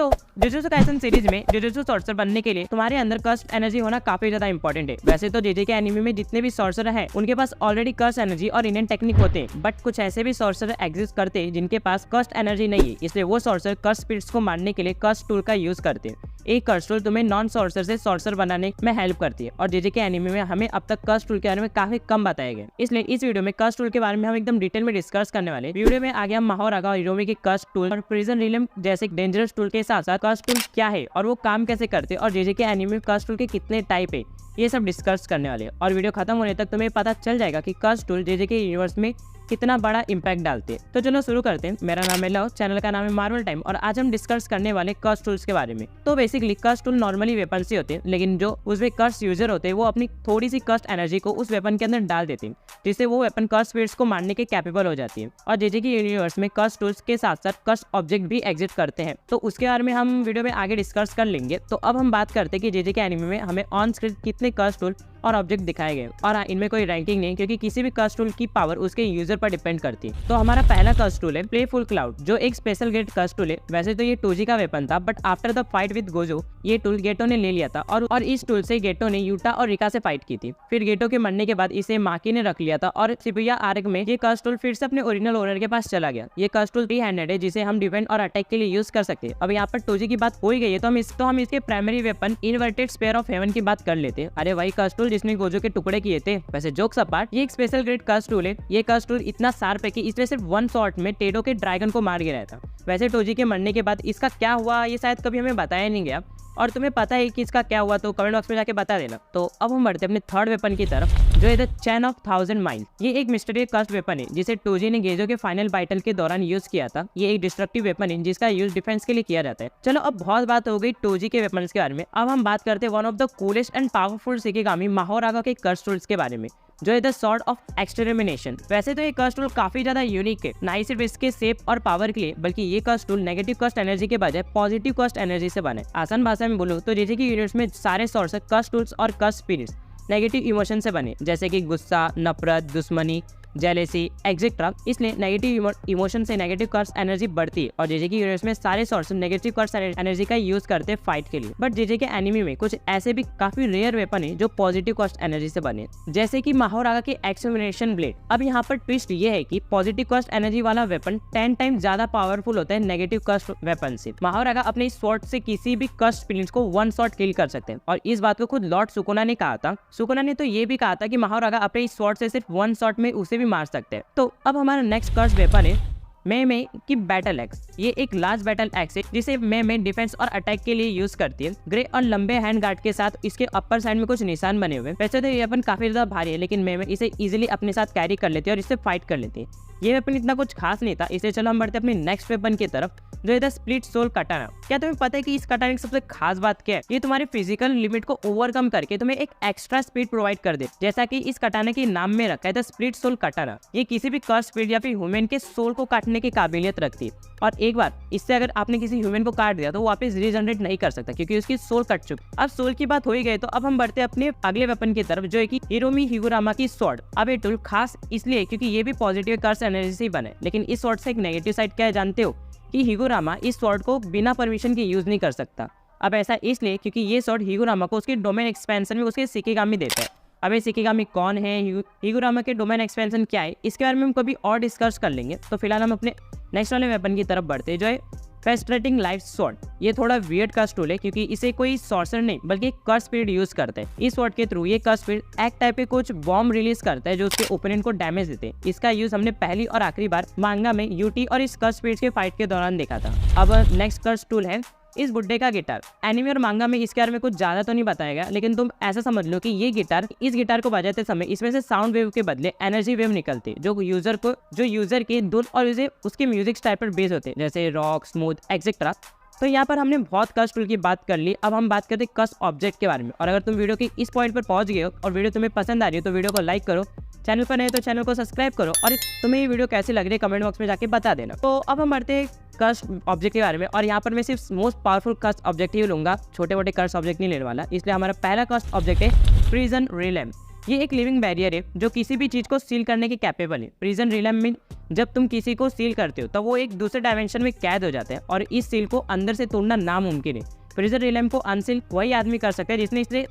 तो jujutsu Kaisen series में jujutsu sorcerer बनने के लिए तुम्हारे अंदर कर्स्ट एनर्जी होना काफी ज्यादा इंपॉर्टेंट है। वैसे तो जेजेके एनिमे में जितने भी सॉर्सर हैं उनके पास ऑलरेडी कर्स्ट एनर्जी और इनहेंट टेक्निक होते हैं, बट कुछ ऐसे भी सॉर्सर एग्जिस्ट करते हैं जिनके पास कर्स्ट एनर्जी नहीं है, इसलिए वो सॉर्सर कर्स्ट स्पिरिट्स को मारने के लिए कर्स्ट टूल का यूज करते हैं। एक कर्स्ट टूल तुम्हें नॉन सॉर्सर से सॉर्सर बनाने में हेल्प करती है और जेजेके एनिमे में हमें अब तक कर्स्ट टूल के बारे में काफी कम बताया गया, इसलिए इस वीडियो में कर्स्ट टूल के बारे में हम एकदम डिटेल में डिस्कस करने वाले। वीडियो में आगे हम माहोरागा और हिरोमी के कर्स्ट टूल और प्रिजन रिलेम जैसे डेंजरस टूल के साथ साथ कर्स्ट टूल क्या है और वो काम कैसे करते हैं और जेजेके एनिमे में कर्स्ट टूल के कितने टाइप है ये सब डिस्कस करने वाले हैं। और वीडियो खत्म होने तक तुम्हें पता चल जाएगा कि कर्स्ट टूल जेजेके यूनिवर्स में कितना बड़ा इम्पैक्ट डालते हैं। तो चलो शुरू करते हैं। मेरा नाम है लव, चैनल का नाम है मार्वल टाइम और आज हम डिस्कस करने वाले कर्स्ट टूल्स के बारे में। तो basically cursed tool normally weapon से होते हैं, लेकिन जो उसमें कर्स्ट यूजर होते हैं वो अपनी थोड़ी सी कर्स्ट एनर्जी को उस वेपन के अंदर डाल देते हैं, जिससे वो वेपन कर्स्ट स्पिरिट्स को मारने के कैपेबल हो जाती है। और जेजेके यूनिवर्स में कर्स्ट टूल्स के साथ साथ कर्स्ट ऑब्जेक्ट भी एग्जिस्ट करते हैं, तो उसके बारे में हम वीडियो में आगे डिस्कस कर लेंगे। तो अब हम बात करते हैं कि जेजेके एनिमे में हमें ऑन स्क्रीन कितने कर्स्ट टूल और ऑब्जेक्ट दिखाए गए। और इनमें कोई रैंकिंग नहीं, क्योंकि किसी भी कर्स्ट टूल की पावर उसके यूजर पर डिपेंड करती है। तो हमारा पहला कर्स्ट टूल है प्लेफुल क्लाउड, जो एक स्पेशल ग्रेड कर्स्ट टूल है। वैसे तो ये टोजी का वेपन था, but after the fight with Gojo ये टूल गेटो ने ले लिया था और इस टूल से गेटो ने यूटा और रिका से फाइट की थी। फिर गेटो के मरने के बाद इसे माकी ने रख लिया था और शिबुया आर्क में ये कर्स्ट टूल फिर से अपने ओरिजिनल ओनर के पास चला गया। ये कर्स्ट टूल 3 हैंडेड है, जिसे हम डिफेंड और अटैक के लिए यूज कर सकते हैं। अब यहाँ पर टोजी की बात हो ही गई है, तो हम इसके primary weapon inverted sphere of haven की बात कर लेते हैं। अरे वही कर्स्ट टूल जिसने गोजो के टुकड़े किए थे। वैसे जोक्स अपार्ट, ये एक स्पेशल ग्रेड कर्स्ट टूल है। ये कर्स्ट टूल इतना शार्प है कि इसने सिर्फ 1 शॉट में टेडो के ड्रैगन को मार गिराया था। वैसे टोजी के मरने के बाद इसका क्या हुआ ये शायद कभी हमें बताया नहीं गया, और तुम्हें पता है कि इसका क्या हुआ तो कमेंट बॉक्स में जाके बता देना। तो अब हम बढ़ते हैं अपने थर्ड वेपन की तरफ, जो है द चैन ऑफ 1000 माइल। ये एक मिस्टीरियस कर्स्ट वेपन है जिसे टोजी ने गेजो के फाइनल बैटल के दौरान यूज किया था। ये एक डिस्ट्रक्टिव वेपन है जिसका यूज डिफेंस के लिए किया जाता है। चलो अब बहुत बात हो गई टोजी के वेपन्स के बारे में। अब हम बात करते हैं one of the coolest and powerful shikigami Mahoraga के कर्स्ट टूल्स के बारे में, जो है द सॉर्ड ऑफ एक्सटरमिनेशन। वैसे तो ये कर्स्ट टूल काफी ज्यादा यूनिक है, ना ही सिर्फ इसके शेप और पावर के लिए, बल्कि ये cursed tool negative cursed energy के बजाय पॉजिटिव कर्स्ट एनर्जी से बने। आसान भाषा में बोलूं तो जेजेके यूनिवर्स में सारे सॉर्सर कर्स्ट टूल्स और कर्स्ट स्पिरिट्स नेगेटिव इमोशन से बने, जैसे कि गुस्सा, नफरत, दुश्मनी, जेलेसी एक्सेट्रा। इसलिए नेगेटिव इमोशन से नेगेटिव कर्स्ट एनर्जी बढ़ती है और जेजेके यूनिवर्स में सारे सोर्स नेगेटिव कर्स्ट एनर्जी का यूज करते हैं फाइट के लिए। बट जेजेके एनिमे में कुछ ऐसे भी काफी रेयर वेपन है जो पॉजिटिव कर्स्ट एनर्जी से बने, जैसे कि माहोरागा के एक्सटरमिनेशन ब्लेड। अब यहाँ पर ट्विस्ट ये है कि पॉजिटिव कर्स्ट एनर्जी वाला वेपन 10 टाइम ज्यादा पावरफुल होता है नेगेटिव कर्स्ट वेपन से। माहोरागा अपने इस स्वॉर्ड से किसी भी कर्स्ट स्पिरिट्स को 1 शॉट किल कर सकते हैं, और इस बात को खुद लॉर्ड सुकुना ने कहा था। सुकुना ने तो ये भी कहा था कि माहोरागा अपने इस स्वॉर्ड से सिर्फ 1 शॉट में उसे भी मार सकते हैं। तो अब हमारा नेक्स्ट कर्स्ट वेपन है मे की बैटल एक्स। ये एक लार्ज बैटल एक्स है जिसे मे डिफेंस और अटैक के लिए यूज करती है। ग्रे और लंबे हैंड गार्ड के साथ इसके अपर साइड में कुछ निशान बने हुए हैं। वैसे तो ये वेपन काफी ज्यादा भारी है, लेकिन मे इसे इजीली अपने साथ कैरी कर लेती है और इससे फाइट कर लेती है। ये वेपन इतना कुछ खास नहीं था, इसलिए चलो हम बढ़ते हैं अपने नेक्स्ट वेपन की तरफ, जो है द स्प्लिट सोल कटाना। क्या तुम्हें पता है कि इस कटाना की सबसे खास बात क्या है? ये तुम्हारी फिजिकल लिमिट को ओवरकम करके तुम्हें एक एक्स्ट्रा स्पीड प्रोवाइड कर दे, जैसा कि इस कटाना के नाम में रखा है द स्प्लिट सोल कटाना। ये किसी भी कर्स्ट स्पिरिट या फिर ह्यूमन के सोल को काटने की काबिलियत रखती है, और एक बार इससे अगर आपने किसी ह्यूमन को काट दिया तो वो वापस रीजनरेट नहीं कर सकता, क्योंकि उसकी सोल कट चुकी। अब सोल की बात हो ही गई, तो अब हम बढ़ते हैं अपने अगले वेपन की तरफ, जो है कि हिरोमी हिगुरामा की स्वॉर्ड। अब ये टूल खास इसलिए क्योंकि ये भी पॉजिटिव कर्स्ट एनर्जी से बने, लेकिन इस स्वॉर्ड से एक नेगेटिव साइड क्या है जानते हो? कि हिगुरामा इस स्वॉर्ड को बिना परमिशन के यूज नहीं कर सकता। अब ऐसा इसलिए क्योंकि ये स्वॉर्ड हिगुरामा को उसके डोमेन एक्सपेंशन में उसके शिकिगामी देता है। अब ये शिकिगामी कौन है, हिगुरामा के डोमेन एक्सपेंशन क्या है, इसके बारे में हम कभी और डिस्कस कर लेंगे। तो फिलहाल हम अपने नेक्स्ट वाले वेपन की तरफ बढ़ते हैं, जो है फेस्ट्रेटिंग लाइफ स्वॉर्ड। ये थोड़ा वियर्ड कर्स्ट टूल है, क्योंकि इसे कोई सॉर्सर नहीं बल्कि एक कर्स्ट स्पिरिट यूज करते हैं। इस स्वॉर्ड के थ्रू ये कर्स्ट स्पिरिट एक टाइप के कुछ बॉम्ब रिलीज करता है जो उसके ओपोनेंट को डैमेज देते हैं। इसका यूज हमने पहली और आखिरी बार मांगा में यूटी और इस कर्स्ट स्पिरिट के फाइट के दौरान देखा था। अब नेक्स्ट कर्स्ट टूल है इस बुड्ढे का गिटार। एनिमे और मांगा में इसके बारे में कुछ ज्यादा तो नहीं बताया गया, लेकिन तुम ऐसा समझ लो कि ये गिटार, इस गिटार को बजाते समय इसमें से साउंड वेव के बदले एनर्जी वेव निकलती है, जो यूजर के धुन और उसके म्यूजिक स्टाइल पर बेस होते हैं, जैसे रॉक, स्मूथ एक्सेट्रा। तो यहाँ पर हमने बहुत कर्स्ट टूल की बात कर ली। अब हम बात करते हैं कर्स्ट ऑब्जेक्ट के बारे में। और अगर तुम वीडियो के इस पॉइंट पर पहुंच गए हो और वीडियो तुम्हें पसंद आ रही है तो वीडियो को लाइक करो, चैनल पर नए तो चैनल को सब्सक्राइब करो, और तुम्हें ये वीडियो कैसी लग रही है कमेंट बॉक्स में जाके बता देना। तो अब हम बढ़ते हैं कर्स्ट ऑब्जेक्ट के बारे में, और यहाँ पर मैं सिर्फ मोस्ट पावरफुल कर्स्ट ऑब्जेक्ट ही लूंगा, छोटे मोटे कर्स्ट ऑब्जेक्ट नहीं लेने वाला। इसलिए हमारा पहला कर्स्ट ऑब्जेक्ट है प्रिजन रिलेम। ये एक लिविंग बैरियर है जो किसी भी चीज को सील करने के कैपेबल है। प्रिजन रिलम में जब तुम किसी को सील करते हो तो वो एक दूसरे डायमेंशन में कैद हो जाते हैं और इस सील को अंदर से तोड़ना नामुमकिन है। प्रिजन रिलम को अनसील वही आदमी कर सकता है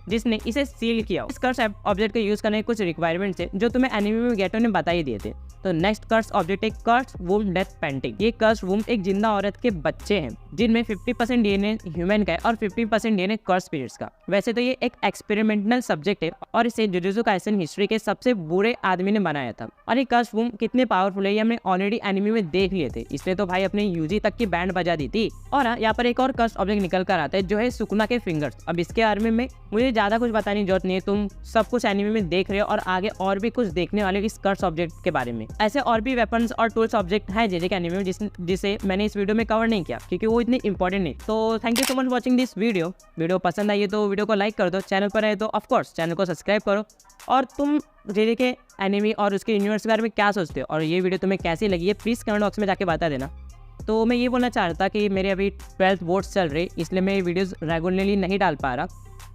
जिसने इसे सील किया। इस कर्स ऑब्जेक्ट को यूज करने के कुछ रिक्वायरमेंट्स है जो तुम्हें एनिमे में गेटो ने बता ही दिए थे। तो नेक्स्ट कर्स ऑब्जेक्ट है कर्स वुम डेथ पेंटिंग। ये कर्स वुम एक जिंदा औरत के बच्चे हैं जिनमें 50% डीएनए ह्यूमन का है और 50% डीएनए कर्स स्पिरिट्स का। वैसे तो ये एक एक्सपेरिमेंटल सब्जेक्ट है और इसे जुजुत्सु काइसेन हिस्ट्री के सबसे बुरे आदमी ने बनाया था। और ये कर्स वुम कितने पावरफुल है ये हमने ऑलरेडी एनिमे में देख लिए थे, इसलिए तो भाई अपने यूजी तक की बैंड बजा दी थी। और यहाँ पर एक और कर्स ऑब्जेक्ट निकल कर आता है जो है सुकुना के फिंगर्स। अब इसके बारे में मुझे ज्यादा कुछ बताने की जरूरत नहीं है, तुम सब कुछ एनिमे में देख रहे हो और आगे और भी कुछ देखने वाले इस कर्स ऑब्जेक्ट के बारे में। ऐसे और भी वेपन्स और टूल्स ऑब्जेक्ट हैं जेजे के एनिमे में जिसे मैंने इस वीडियो में कवर नहीं किया क्योंकि वो इतने इंपॉर्टेंट नहीं। तो thank you so much watching this video पसंद आई है तो वीडियो को लाइक कर दो, चैनल पर है तो ऑफकोर्स चैनल को सब्सक्राइब करो। और तुम जेजे के एनिमे और उसके यूनिवर्स के बारे में क्या सोचते हो और ये वीडियो तुम्हें कैसी लगी है प्लीज़ कमेंट बॉक्स में जाके बता देना। तो मैं ये बोलना चाह रहा था कि मेरे अभी 12th बोर्ड्स चल रहे इसलिए मैं वीडियोस रेगुलरली नहीं डाल पा रहा,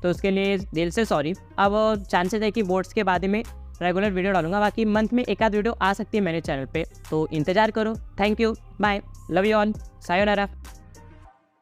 तो उसके लिए दिल से सॉरी। अब चांसेस है कि बोर्ड्स के बाद में रेगुलर वीडियो डालूंगा, बाकी मंथ में एक आध वीडियो आ सकती है मेरे चैनल पे, तो इंतजार करो। Thank you, bye, love you all, sayonara.